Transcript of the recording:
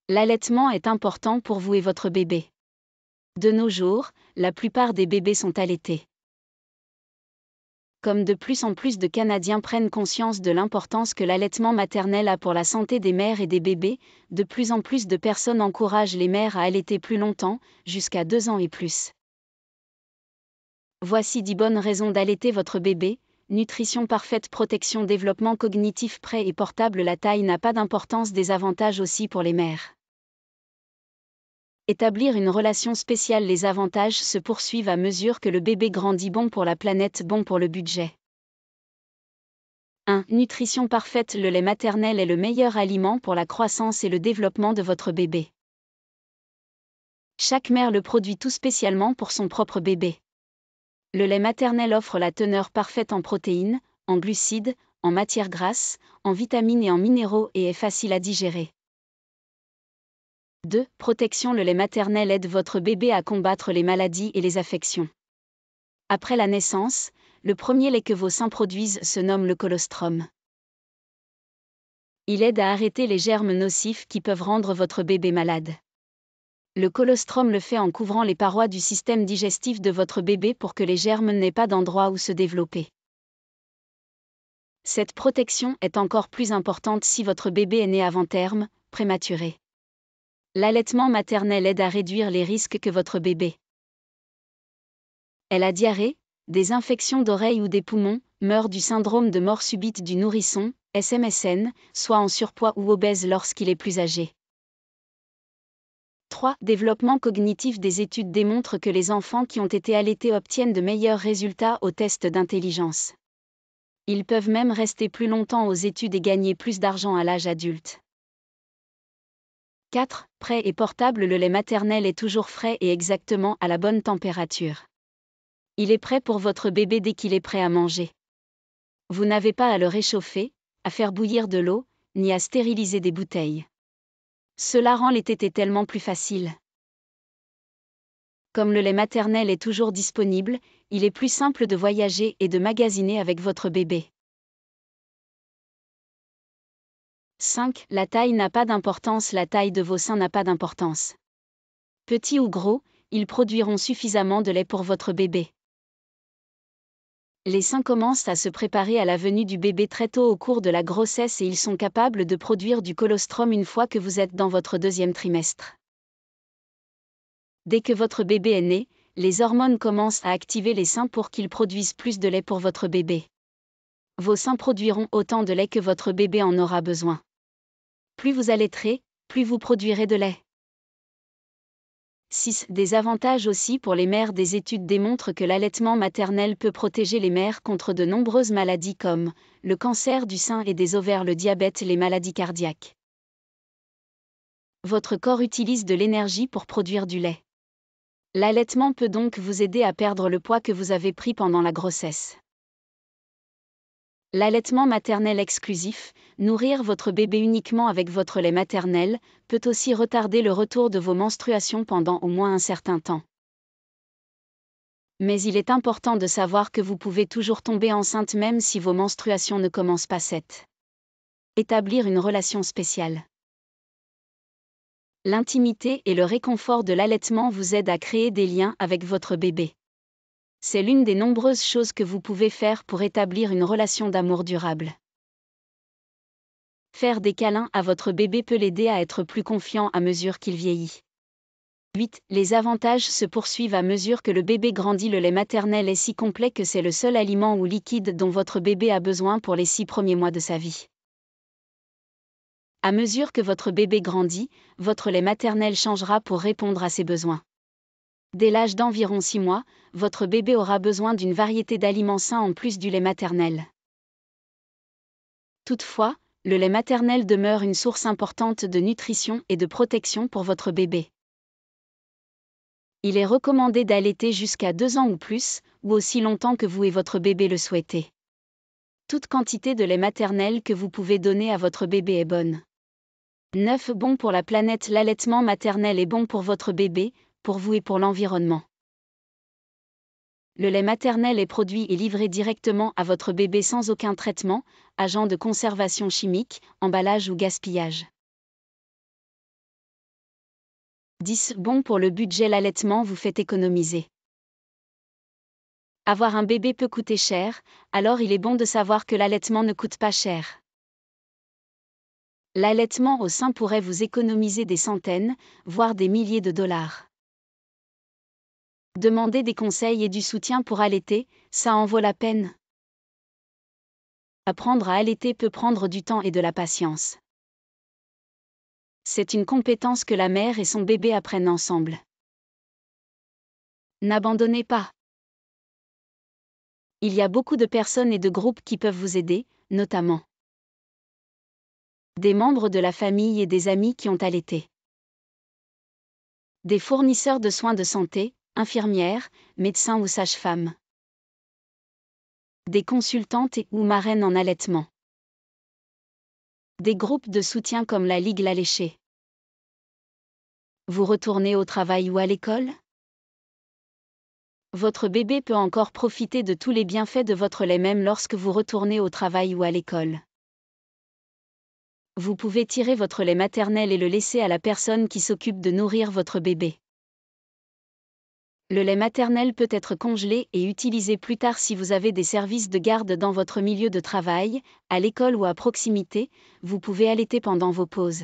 L'allaitement est important pour vous et votre bébé. De nos jours, la plupart des bébés sont allaités. Comme de plus en plus de Canadiens prennent conscience de l'importance que l'allaitement maternel a pour la santé des mères et des bébés, de plus en plus de personnes encouragent les mères à allaiter plus longtemps, jusqu'à 2 ans et plus. Voici 10 bonnes raisons d'allaiter votre bébé. Nutrition parfaite, protection, développement cognitif prêt et portable. La taille n'a pas d'importance, des avantages aussi pour les mères. Établir une relation spéciale. Les avantages se poursuivent à mesure que le bébé grandit. Bon pour la planète, bon pour le budget. 1. Nutrition parfaite. Le lait maternel est le meilleur aliment pour la croissance et le développement de votre bébé. Chaque mère le produit tout spécialement pour son propre bébé. Le lait maternel offre la teneur parfaite en protéines, en glucides, en matières grasses, en vitamines et en minéraux et est facile à digérer. 2. Protection. Le lait maternel aide votre bébé à combattre les maladies et les affections. Après la naissance, le premier lait que vos seins produisent se nomme le colostrum. Il aide à arrêter les germes nocifs qui peuvent rendre votre bébé malade. Le colostrum le fait en couvrant les parois du système digestif de votre bébé pour que les germes n'aient pas d'endroit où se développer. Cette protection est encore plus importante si votre bébé est né avant terme, prématuré. L'allaitement maternel aide à réduire les risques que votre bébé ait la diarrhée, des infections d'oreilles ou des poumons, meurt du syndrome de mort subite du nourrisson, SMSN, soit en surpoids ou obèse lorsqu'il est plus âgé. 3. Développement cognitif. Des études démontrent que les enfants qui ont été allaités obtiennent de meilleurs résultats aux tests d'intelligence. Ils peuvent même rester plus longtemps aux études et gagner plus d'argent à l'âge adulte. 4. Prêt et portable. Le lait maternel est toujours frais et exactement à la bonne température. Il est prêt pour votre bébé dès qu'il est prêt à manger. Vous n'avez pas à le réchauffer, à faire bouillir de l'eau, ni à stériliser des bouteilles. Cela rend les tétés tellement plus facile. Comme le lait maternel est toujours disponible, il est plus simple de voyager et de magasiner avec votre bébé. 5. La taille n'a pas d'importance. La taille de vos seins n'a pas d'importance. Petits ou gros, ils produiront suffisamment de lait pour votre bébé. Les seins commencent à se préparer à la venue du bébé très tôt au cours de la grossesse et ils sont capables de produire du colostrum une fois que vous êtes dans votre 2e trimestre. Dès que votre bébé est né, les hormones commencent à activer les seins pour qu'ils produisent plus de lait pour votre bébé. Vos seins produiront autant de lait que votre bébé en aura besoin. Plus vous allaiterez, plus vous produirez de lait. 6. Des avantages aussi pour les mères. Des études démontrent que l'allaitement maternel peut protéger les mères contre de nombreuses maladies comme le cancer du sein et des ovaires, le diabète, les maladies cardiaques. Votre corps utilise de l'énergie pour produire du lait. L'allaitement peut donc vous aider à perdre le poids que vous avez pris pendant la grossesse. L'allaitement maternel exclusif, nourrir votre bébé uniquement avec votre lait maternel, peut aussi retarder le retour de vos menstruations pendant au moins un certain temps. Mais il est important de savoir que vous pouvez toujours tomber enceinte même si vos menstruations ne commencent pas. 7. Établir une relation spéciale. L'intimité et le réconfort de l'allaitement vous aident à créer des liens avec votre bébé. C'est l'une des nombreuses choses que vous pouvez faire pour établir une relation d'amour durable. Faire des câlins à votre bébé peut l'aider à être plus confiant à mesure qu'il vieillit. 8. Les avantages se poursuivent à mesure que le bébé grandit. Le lait maternel est si complet que c'est le seul aliment ou liquide dont votre bébé a besoin pour les 6 premiers mois de sa vie. À mesure que votre bébé grandit, votre lait maternel changera pour répondre à ses besoins. Dès l'âge d'environ 6 mois, votre bébé aura besoin d'une variété d'aliments sains en plus du lait maternel. Toutefois, le lait maternel demeure une source importante de nutrition et de protection pour votre bébé. Il est recommandé d'allaiter jusqu'à 2 ans ou plus, ou aussi longtemps que vous et votre bébé le souhaitez. Toute quantité de lait maternel que vous pouvez donner à votre bébé est bonne. 9. Bon pour la planète. L'allaitement maternel est bon pour votre bébé, pour vous et pour l'environnement. Le lait maternel est produit et livré directement à votre bébé sans aucun traitement, agent de conservation chimique, emballage ou gaspillage. 10. Bon pour le budget, l'allaitement vous fait économiser. Avoir un bébé peut coûter cher, alors il est bon de savoir que l'allaitement ne coûte pas cher. L'allaitement au sein pourrait vous économiser des centaines, voire des milliers de dollars. Demander des conseils et du soutien pour allaiter, ça en vaut la peine. Apprendre à allaiter peut prendre du temps et de la patience. C'est une compétence que la mère et son bébé apprennent ensemble. N'abandonnez pas. Il y a beaucoup de personnes et de groupes qui peuvent vous aider, notamment des membres de la famille et des amis qui ont allaité. Des fournisseurs de soins de santé, infirmières, médecins ou sages-femmes. Des consultantes ou marraines en allaitement. Des groupes de soutien comme la Ligue L'Alléché. Vous retournez au travail ou à l'école ? Votre bébé peut encore profiter de tous les bienfaits de votre lait même lorsque vous retournez au travail ou à l'école. Vous pouvez tirer votre lait maternel et le laisser à la personne qui s'occupe de nourrir votre bébé. Le lait maternel peut être congelé et utilisé plus tard si vous avez des services de garde dans votre milieu de travail, à l'école ou à proximité. Vous pouvez allaiter pendant vos pauses.